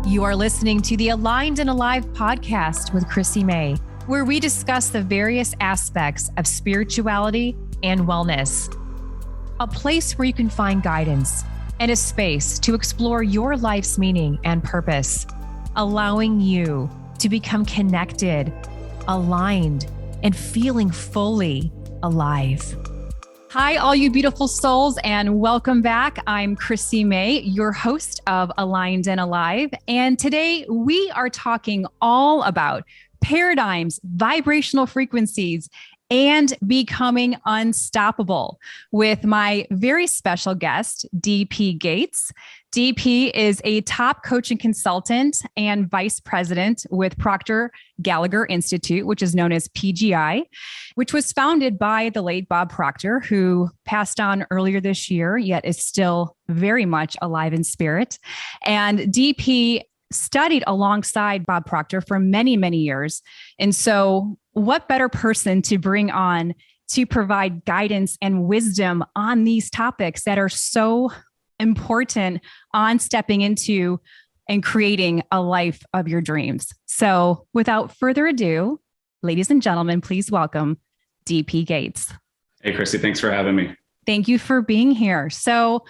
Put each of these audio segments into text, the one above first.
You are listening to the Aligned and Alive podcast with Chrissy May, where we discuss the various aspects of spirituality and wellness. A place where you can find guidance and a space to explore your life's meaning and purpose, allowing you to become connected, aligned, and feeling fully alive. Hi, all you beautiful souls, and welcome back. I'm Chrissy May, your host of Aligned and Alive. And today we are talking all about paradigms, vibrational frequencies, and becoming unstoppable with my very special guest, DP Gates. DP is a top coaching consultant and vice president with Proctor Gallagher Institute, which is known as PGI, which was founded by the late Bob Proctor, who passed on earlier this year, yet is still very much alive in spirit. And DP studied alongside Bob Proctor for many, many years. And so what better person to bring on to provide guidance and wisdom on these topics that are so important on stepping into and creating a life of your dreams. So without further ado, ladies and gentlemen, please welcome DP Gates. Hey, Chrissy, thanks for having me. Thank you for being here. So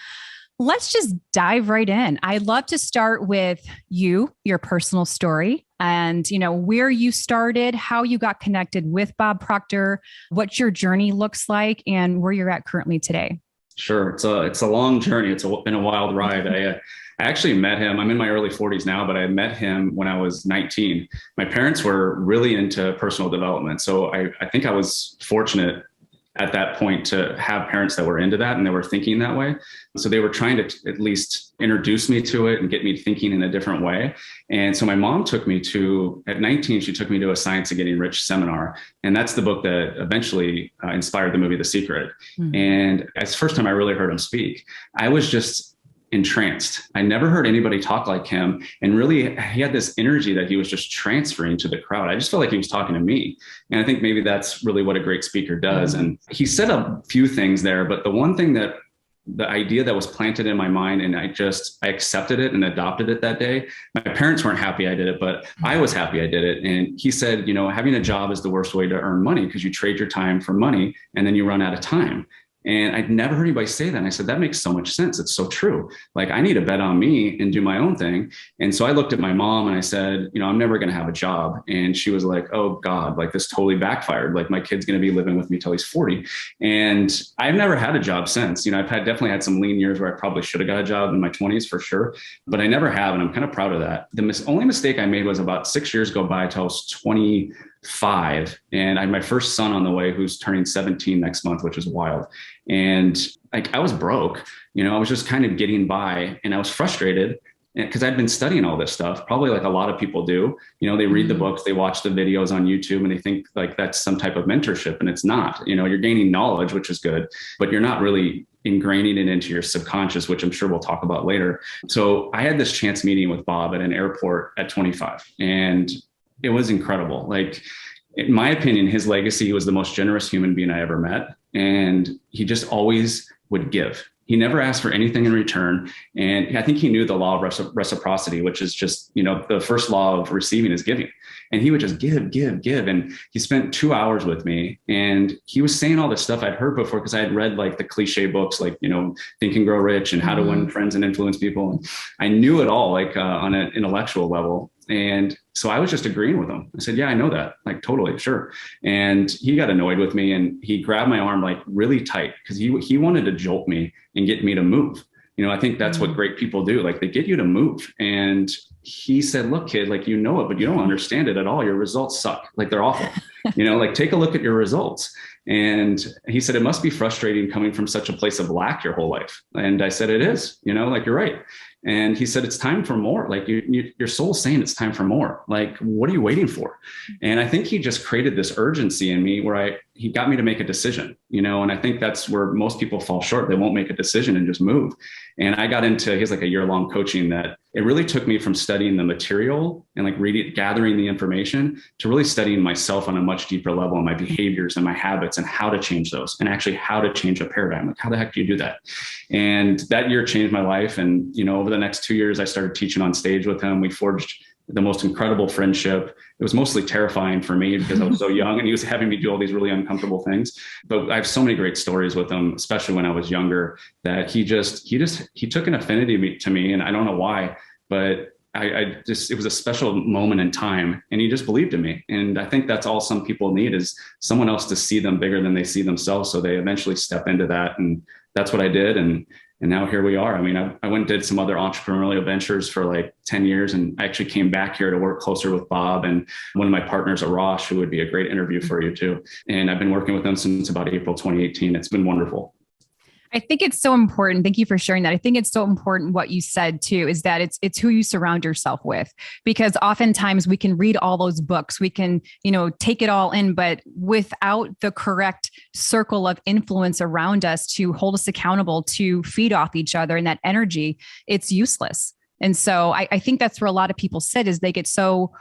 let's just dive right in. I'd love to start with you, your personal story, and where you started, how you got connected with Bob Proctor, what your journey looks like, and where you're at currently today. Sure. It's a long journey. It's been a wild ride. I actually met him. I'm in my early 40s now, but I met him when I was 19. My parents were really into personal development. So I think I was fortunate at that point to have parents that were into that and they were thinking that way. So they were trying to at least introduce me to it and get me thinking in a different way. And so my mom took me at 19, she took me to a Science of Getting Rich seminar. And that's the book that eventually inspired the movie, The Secret. Mm-hmm. And it's the first time I really heard him speak. I was just entranced. I never heard anybody talk like him. And really, he had this energy that he was just transferring to the crowd. I just felt like he was talking to me. And I think maybe that's really what a great speaker does. And he said a few things there, but the one thing that the idea that was planted in my mind, and I accepted it and adopted it that day. My parents weren't happy I did it, but I was happy I did it. And he said, having a job is the worst way to earn money because you trade your time for money and then you run out of time. And I'd never heard anybody say that. And I said, that makes so much sense. It's so true. Like, I need to bet on me and do my own thing. And so I looked at my mom and I said, I'm never going to have a job. And she was like, oh God, like this totally backfired. Like my kid's going to be living with me till he's 40. And I've never had a job since. I've definitely had some lean years where I probably should have got a job in my 20s for sure, but I never have. And I'm kind of proud of that. The only mistake I made was about 6 years go by till I was 25. And I had my first son on the way who's turning 17 next month, which is wild. And I was broke, I was just kind of getting by and I was frustrated because I'd been studying all this stuff, probably like a lot of people do. They read the books, they watch the videos on YouTube and they think like that's some type of mentorship, and it's not. You're gaining knowledge, which is good, but you're not really ingraining it into your subconscious, which I'm sure we'll talk about later. So I had this chance meeting with Bob at an airport at 25 and it was incredible. Like, in my opinion, his legacy was the most generous human being I ever met. And he just always would give. He never asked for anything in return. And I think he knew the law of reciprocity, which is just, the first law of receiving is giving. And he would just give. And he spent 2 hours with me and he was saying all this stuff I'd heard before because I had read like the cliche books, like, Think and Grow Rich and How to Win Friends and Influence People. And I knew it all like on an intellectual level. And so I was just agreeing with him. I said, yeah, I know that. Like, totally, sure. And he got annoyed with me and he grabbed my arm like really tight because he wanted to jolt me and get me to move. I think that's what great people do. Like, they get you to move. And he said, look, kid, like, it, but you don't understand it at all. Your results suck. Like, they're awful. Like, take a look at your results. And he said, it must be frustrating coming from such a place of lack your whole life. And I said, it is, like, you're right. And he said, it's time for more. Like, your soul's saying it's time for more. Like, what are you waiting for? And I think he just created this urgency in me where he got me to make a decision, and I think that's where most people fall short. They won't make a decision and just move. And I got into, he's like a year-long coaching that it really took me from studying the material and like reading, gathering the information to really studying myself on a much deeper level and my behaviors and my habits and how to change those and actually how to change a paradigm. Like, how the heck do you do that? And that year changed my life. And, over the next 2 years, I started teaching on stage with him. We forged the most incredible friendship. It was mostly terrifying for me because I was so young and he was having me do all these really uncomfortable things. But I have so many great stories with him, especially when I was younger, that he took an affinity to me. And I don't know why, but it was a special moment in time and he just believed in me. And I think that's all some people need, is someone else to see them bigger than they see themselves. So they eventually step into that. And that's what I did. And now here we are. I mean, I went and did some other entrepreneurial ventures for like 10 years. And I actually came back here to work closer with Bob and one of my partners, Arash, who would be a great interview for you too. And I've been working with them since about April 2018. It's been wonderful. I think it's so important. Thank you for sharing that. I think it's so important what you said too, is that it's who you surround yourself with, because oftentimes we can read all those books, we can, take it all in, but without the correct circle of influence around us to hold us accountable, to feed off each other and that energy, it's useless. And so I think that's where a lot of people sit, is they get so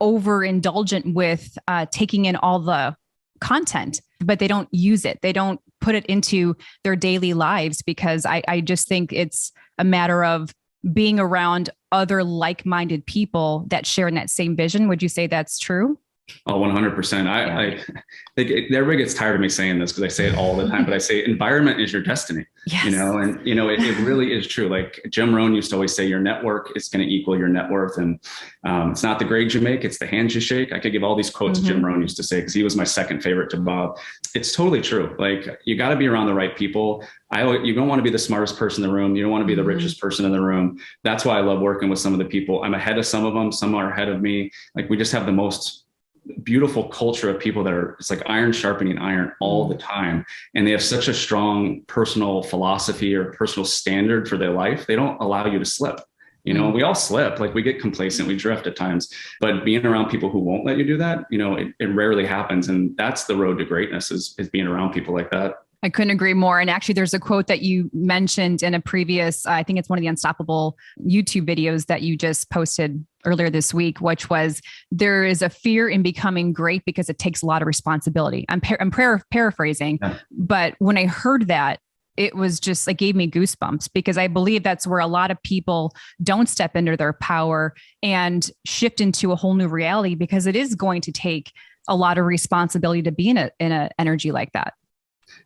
overindulgent with taking in all the content, but they don't use it. They don't put it into their daily lives, because I just think it's a matter of being around other like-minded people that share in that same vision. Would you say that's true? Oh, 100%. I think everybody gets tired of me saying this because I say it all the time, but I say environment is your destiny. Yes. It really is true. Like Jim Rohn used to always say, your network is going to equal your net worth. And it's not the grades you make, it's the hands you shake. I could give all these quotes Jim Rohn used to say, because he was my second favorite to Bob. It's totally true. Like, you got to be around the right people. You don't want to be the smartest person in the room. You don't want to be the richest person in the room. That's why I love working with some of the people. I'm ahead of some of them. Some are ahead of me. Like, we just have the most beautiful culture of people that it's like iron sharpening iron all the time. And they have such a strong personal philosophy or personal standard for their life. They don't allow you to slip. We all slip, like we get complacent, we drift at times, but being around people who won't let you do that, it rarely happens. And that's the road to greatness, is being around people like that. I couldn't agree more. And actually, there's a quote that you mentioned in a previous, I think it's one of the Unstoppable YouTube videos that you just posted earlier this week, which was, there is a fear in becoming great because it takes a lot of responsibility. I'm paraphrasing, but when I heard that, it was just, it gave me goosebumps, because I believe that's where a lot of people don't step into their power and shift into a whole new reality, because it is going to take a lot of responsibility to be in a energy like that.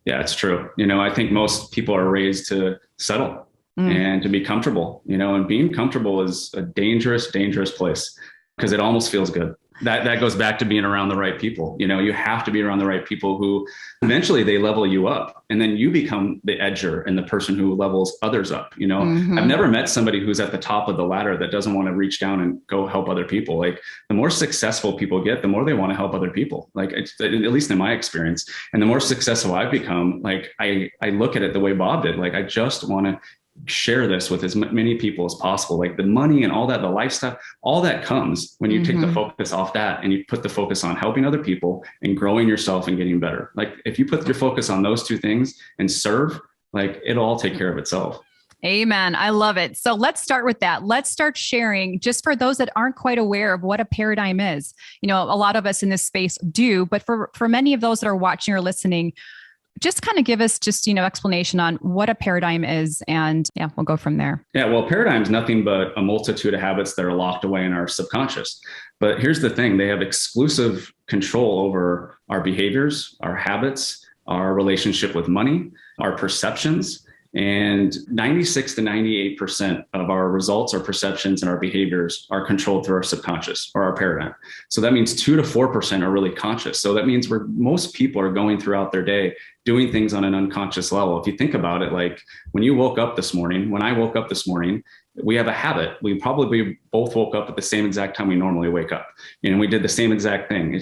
Yeah, it's true. I think most people are raised to settle and to be comfortable, and being comfortable is a dangerous, dangerous place, because it almost feels good. That goes back to being around the right people. You have to be around the right people who eventually they level you up, and then you become the edger and the person who levels others up. I've never met somebody who's at the top of the ladder that doesn't want to reach down and go help other people. Like, the more successful people get, the more they want to help other people. Like, at least in my experience, and the more successful I've become, like I look at it the way Bob did. Like, I just want to share this with as many people as possible. Like, the money and all that, the lifestyle, all that comes when you take the focus off that and you put the focus on helping other people and growing yourself and getting better. Like, if you put your focus on those two things and serve, like, it'll all take care of itself. Amen. I love it. So let's start with that. Let's start sharing, just for those that aren't quite aware of what a paradigm is. A lot of us in this space do, but for many of those that are watching or listening, just kind of give us explanation on what a paradigm is, and we'll go from there. Yeah, well, paradigm is nothing but a multitude of habits that are locked away in our subconscious. But here's the thing, they have exclusive control over our behaviors, our habits, our relationship with money, our perceptions. And 96 to 98% of our results, our perceptions, and our behaviors are controlled through our subconscious, or our paradigm. So that means 2 to 4% are really conscious. So that means most people are going throughout their day doing things on an unconscious level. If you think about it, like when I woke up this morning, we have a habit. We probably both woke up at the same exact time we normally wake up. We did the same exact thing.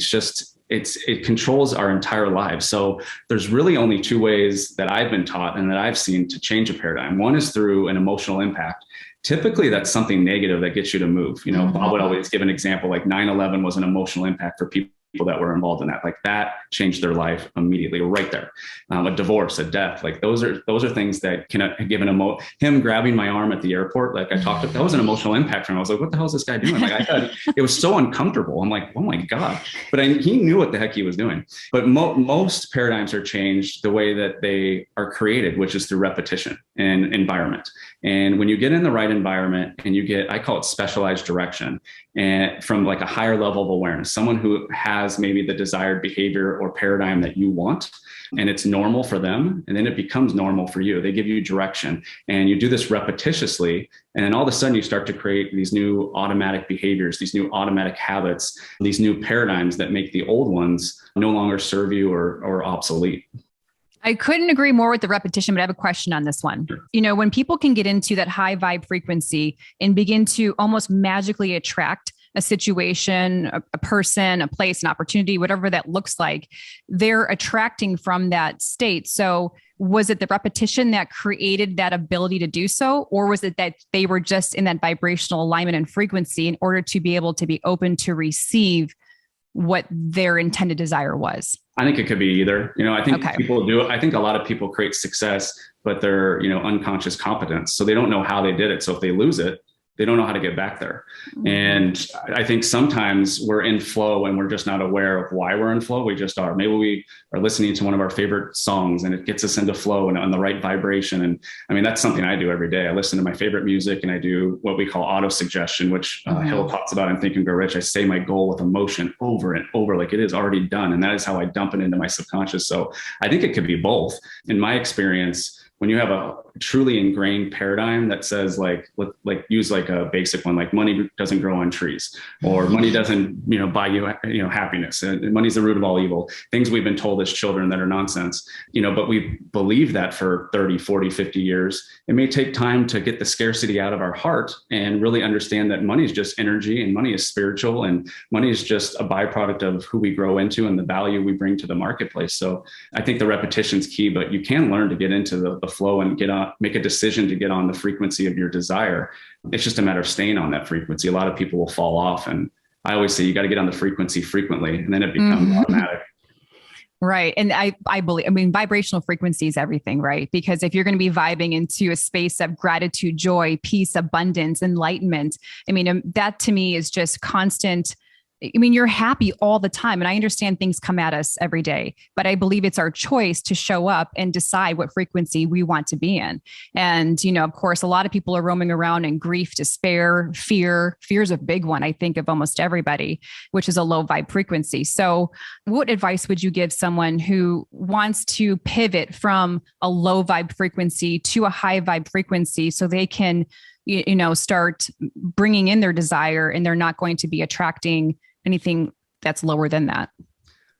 It controls our entire lives. So there's really only 2 ways that I've been taught and that I've seen to change a paradigm. One is through an emotional impact. Typically, that's something negative that gets you to move. Bob would always give an example, like 9/11 was an emotional impact for people people that were involved in that. Like that changed their life immediately, right there. A divorce, a death, like those are things that can give him grabbing my arm at the airport. Like I talked to, that was an emotional impact for him. I was like, what the hell is this guy doing? Like I thought it was so uncomfortable. I'm like, oh my God. But he knew what the heck he was doing. But most paradigms are changed the way that they are created, which is through repetition and environment. And when you get in the right environment and you get, I call it specialized direction, and from like a higher level of awareness, someone who has maybe the desired behavior or paradigm that you want, and it's normal for them, and then it becomes normal for you. They give you direction, and you do this repetitiously, and then all of a sudden you start to create these new automatic behaviors, these new automatic habits, these new paradigms that make the old ones no longer serve you or obsolete. I couldn't agree more with the repetition, but I have a question on this one. You know, when people can get into that high vibe frequency and begin to almost magically attract a situation, a person, a place, an opportunity, whatever that looks like, they're attracting from that state. So was it the repetition that created that ability to do so? Or was it that they were just in that vibrational alignment and frequency in order to be able to be open to receive what their intended desire was? I think it could be either. You know, I think people do it. I think a lot of people create success, but they're, unconscious competence. So they don't know how they did it. So if they lose it, they don't know how to get back there. Mm-hmm. And I think sometimes we're in flow and we're just not aware of why we're in flow. We just are. Maybe we are listening to one of our favorite songs and it gets us into flow and on the right vibration. And I mean, that's something I do every day. I listen to my favorite music and I do what we call auto suggestion, which Hill talks about in Think and Grow Rich. I say my goal with emotion over and over, like it is already done. And that is how I dump it into my subconscious. So I think it could be both. In my experience, when you have a truly ingrained paradigm that says use like a basic one, like money doesn't grow on trees, or money doesn't, buy you, happiness, and money's the root of all evil, things we've been told as children that are nonsense, but we believe that for 30, 40, 50 years. It may take time to get the scarcity out of our heart and really understand that money is just energy and money is spiritual and money is just a byproduct of who we grow into and the value we bring to the marketplace. So I think the repetition's key, but you can learn to get into the flow and make a decision to get on the frequency of your desire. It's just a matter of staying on that frequency. A lot of people will fall off. And I always say, you got to get on the frequency frequently, and then it becomes automatic. Right. And I believe, vibrational frequency is everything, right? Because if you're going to be vibing into a space of gratitude, joy, peace, abundance, enlightenment, that to me is just constant. You're happy all the time. And I understand things come at us every day, but I believe it's our choice to show up and decide what frequency we want to be in. And, of course, a lot of people are roaming around in grief, despair, fear. Fear is a big one, I think, of almost everybody, which is a low vibe frequency. So what advice would you give someone who wants to pivot from a low vibe frequency to a high vibe frequency so they can, start bringing in their desire and they're not going to be attracting anything that's lower than that?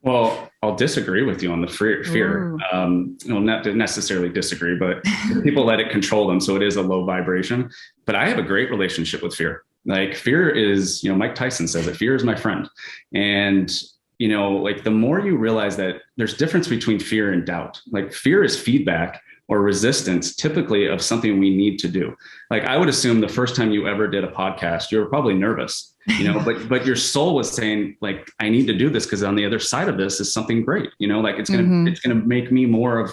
Well, I'll disagree with you on the fear. Not necessarily disagree, but people let it control them. So it is a low vibration, but I have a great relationship with fear. Like fear is, Mike Tyson says it, fear is my friend. And, the more you realize that there's difference between fear and doubt, like fear is feedback or resistance, typically of something we need to do. Like I would assume the first time you ever did a podcast, you were probably nervous, but your soul was saying like, I need to do this because on the other side of this is something great, it's going to make me more of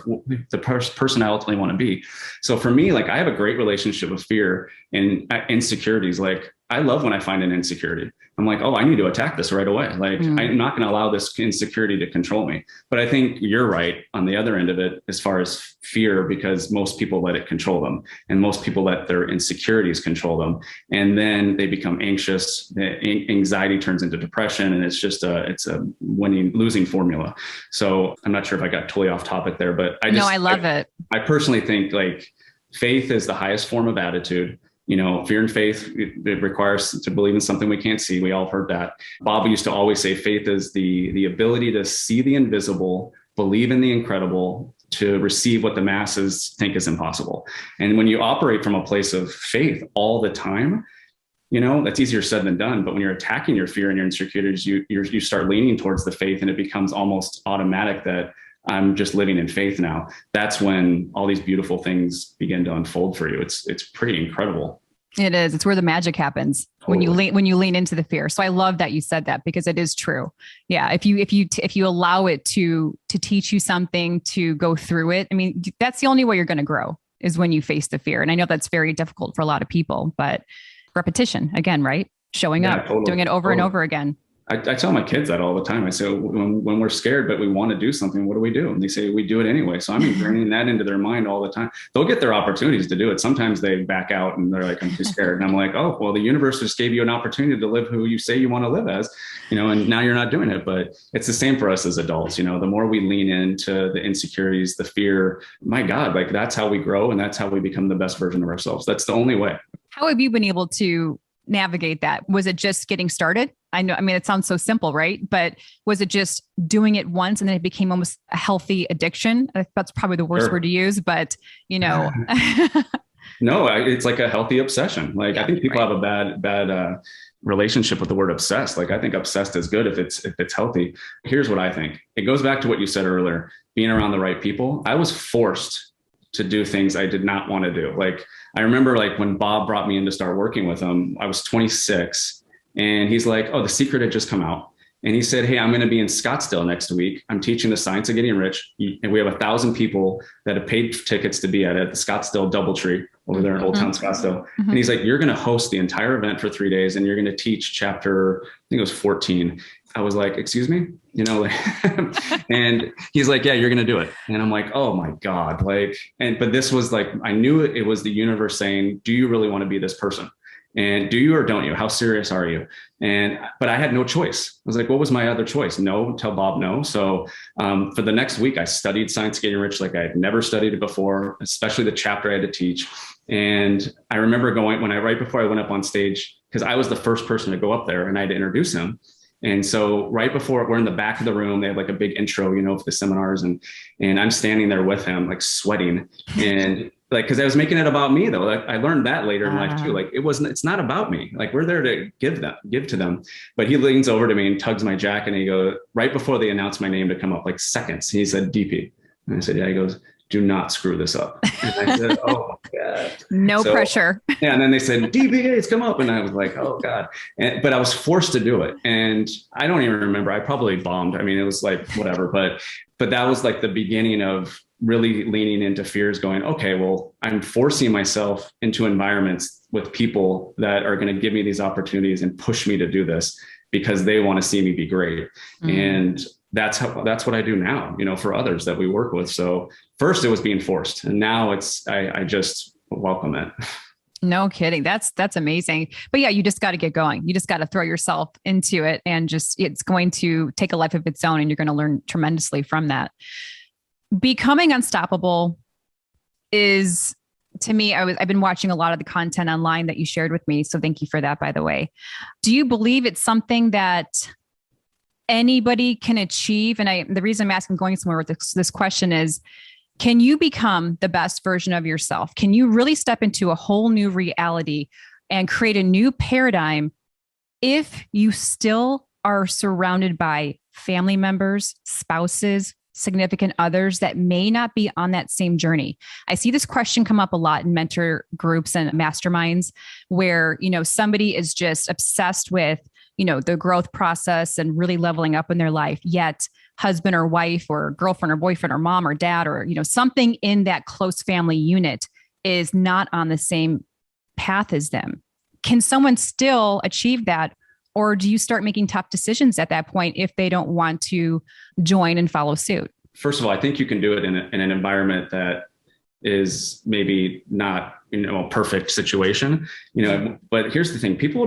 the person I ultimately want to be. So for me, like I have a great relationship with fear and insecurities. Like I love when I find an insecurity. I'm like, oh, I need to attack this right away. Like I'm not going to allow this insecurity to control me. But I think you're right on the other end of it, as far as fear, because most people let it control them and most people let their insecurities control them. And then they become anxious. Anxiety turns into depression. And it's just it's a losing formula. So I'm not sure if I got totally off topic there, but I love it. I personally think like faith is the highest form of attitude. Fear and faith, it requires to believe in something we can't see. We all heard that. Bob used to always say faith is the ability to see the invisible, believe in the incredible, to receive what the masses think is impossible. And when you operate from a place of faith all the time, that's easier said than done. But when you're attacking your fear and your insecurities, you start leaning towards the faith, and it becomes almost automatic that I'm just living in faith now. That's when all these beautiful things begin to unfold for you. It's pretty incredible. It is. It's where the magic happens when you lean into the fear. So I love that you said that, because it is true. Yeah. If you allow it to teach you something, to go through it, I mean, that's the only way you're going to grow, is when you face the fear. And I know that's very difficult for a lot of people, but repetition again, right? Showing up, doing it over and over again. I tell my kids that all the time. I say, when we're scared, but we want to do something, what do we do? And they say, we do it anyway. So I'm ingraining that into their mind all the time. They'll get their opportunities to do it. Sometimes they back out and they're like, I'm too scared. And I'm like, oh, well, the universe just gave you an opportunity to live who you say you want to live as, and now you're not doing it. But it's the same for us as adults. The more we lean into the insecurities, the fear, my God, like that's how we grow. And that's how we become the best version of ourselves. That's the only way. How have you been able to navigate that? Was it just getting started? I mean, it sounds so simple, right? But was it just doing it once and then it became almost a healthy addiction? That's probably the worst word to use, but No, it's like a healthy obsession. Like, yeah, I think people have a bad relationship with the word obsessed. Like, I think obsessed is good if it's healthy. Here's what I think. It goes back to what you said earlier, being around the right people. I was forced to do things I did not want to do. Like, I remember like when Bob brought me in to start working with him, I was 26 and he's like, oh, The Secret had just come out. And he said, hey, I'm going to be in Scottsdale next week. I'm teaching the science of getting rich. And we have 1,000 people that have paid tickets to be at the Scottsdale Doubletree over there in Old Town Scottsdale. And he's like, you're going to host the entire event for 3 days and you're going to teach chapter, I think it was 14. I was like, excuse me, and he's like, yeah, you're going to do it. And I'm like, oh my God. But this was like, I knew it was the universe saying, do you really want to be this person? And do you or don't you? How serious are you? But I had no choice. I was like, what was my other choice? No, tell Bob no. So for the next week, I studied Science of Getting Rich like I had never studied it before, especially the chapter I had to teach. And I remember right before I went up on stage, because I was the first person to go up there and I had to introduce him. And so right before, we're in the back of the room, they have like a big intro, for the seminars, and I'm standing there with him, like sweating, and like, cause I was making it about me though. Like, I learned that later in life too. Like, it's not about me. Like, we're there to give to them. But he leans over to me and tugs my jacket and he goes, right before they announced my name to come up, like seconds, he said, DP. And I said, yeah. He goes, do not screw this up. And I said, oh my God. No pressure. Yeah. And then they said, DP Gates, come up. And I was like, oh God. But I was forced to do it. And I don't even remember. I probably bombed. I mean, it was like, whatever, but that was like the beginning of really leaning into fears, going, okay, well, I'm forcing myself into environments with people that are going to give me these opportunities and push me to do this because they want to see me be great. And that's what I do now, for others that we work with. So first it was being forced, and now I just welcome it. No kidding. That's amazing. But yeah, you just got to get going. You just got to throw yourself into it, and it's going to take a life of its own, and you're going to learn tremendously from that. Becoming unstoppable is, to me, I've been watching a lot of the content online that you shared with me. So thank you for that, by the way. Do you believe it's something that anybody can achieve? And the reason I'm asking, going somewhere with this question is, can you become the best version of yourself? Can you really step into a whole new reality and create a new paradigm if you still are surrounded by family members, spouses, significant others that may not be on that same journey? I see this question come up a lot in mentor groups and masterminds where, somebody is just obsessed with, the growth process and really leveling up in their life, yet husband or wife or girlfriend or boyfriend or mom or dad or, something in that close family unit is not on the same path as them. Can someone still achieve that? Or do you start making tough decisions at that point if they don't want to join and follow suit? First of all, I think you can do it in an environment that is maybe not, a perfect situation, but here's the thing. People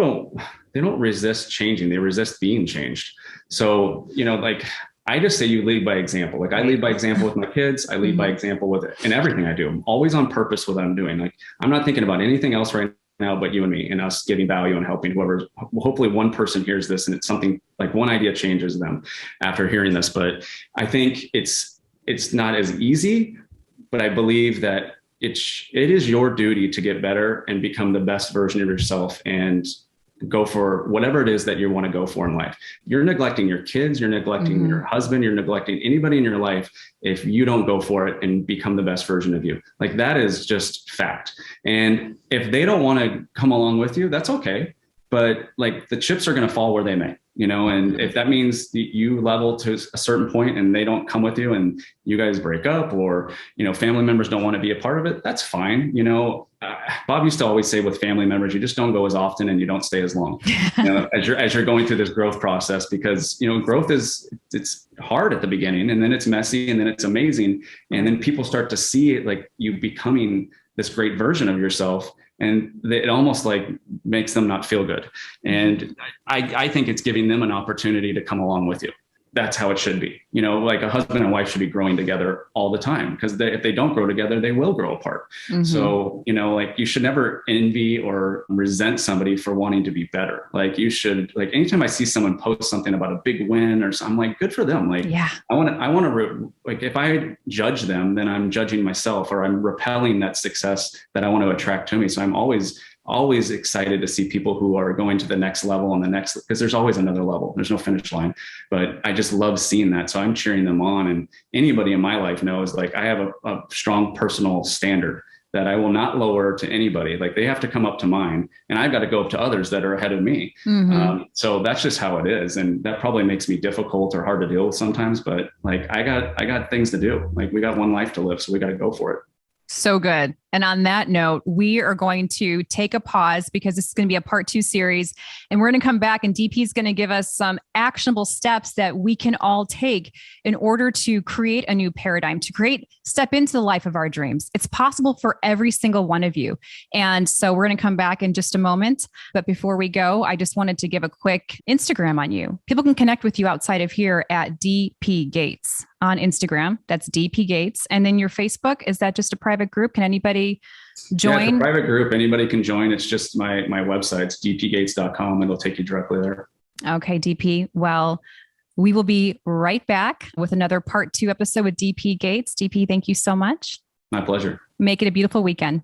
don't resist changing. They resist being changed. So, like, I just say you lead by example. Like, I lead by example with my kids. I lead by example in everything I do. I'm always on purpose with what I'm doing. Like, I'm not thinking about anything else right now but you and me, and us giving value and helping whoever. Hopefully one person hears this and it's something like one idea changes them after hearing this. But I think it's not as easy, but I believe that it is your duty to get better and become the best version of yourself. And go for whatever it is that you want to go for in life. You're neglecting your kids, you're neglecting your husband, you're neglecting anybody in your life if you don't go for it and become the best version of you. Like, that is just fact. And if they don't want to come along with you, that's okay. But like, the chips are going to fall where they may, and if that means you level to a certain point and they don't come with you and you guys break up, or, family members don't want to be a part of it, that's fine. Bob used to always say with family members, you just don't go as often and you don't stay as long, as you're going through this growth process, because, growth it's hard at the beginning, and then it's messy, and then it's amazing. And then people start to see it, like, you becoming this great version of yourself. And it almost like makes them not feel good. And I think it's giving them an opportunity to come along with you. That's how it should be. Like, a husband and wife should be growing together all the time, because if they don't grow together, they will grow apart. So, like, you should never envy or resent somebody for wanting to be better. Like, you should, like, anytime I see someone post something about a big win or something, I'm like, good for them. Like, yeah. I want to, like, if I judge them, then I'm judging myself, or I'm repelling that success that I want to attract to me. So I'm always excited to see people who are going to the next level and the next, because there's always another level. There's no finish line, but I just love seeing that. So I'm cheering them on. And anybody in my life knows, like, I have a strong personal standard that I will not lower to anybody. Like, they have to come up to mine, and I've got to go up to others that are ahead of me. So that's just how it is. And that probably makes me difficult or hard to deal with sometimes, but like, I got things to do. Like, we got one life to live, so we got to go for it. So good. And on that note, we are going to take a pause, because this is going to be a part 2 series, and we're going to come back, and DP is going to give us some actionable steps that we can all take in order to create a new paradigm, to step into the life of our dreams. It's possible for every single one of you. And so we're going to come back in just a moment. But before we go, I just wanted to give a quick Instagram on you. People can connect with you outside of here at DP Gates on Instagram. That's DP Gates. And then your Facebook, is that just a private group? Can anybody join? Yeah, it's a private group. Anybody can join. It's just my website. It's dpgates.com. It'll take you directly there. Okay, DP. Well, we will be right back with another part 2 episode with DP Gates. DP, thank you so much. My pleasure. Make it a beautiful weekend.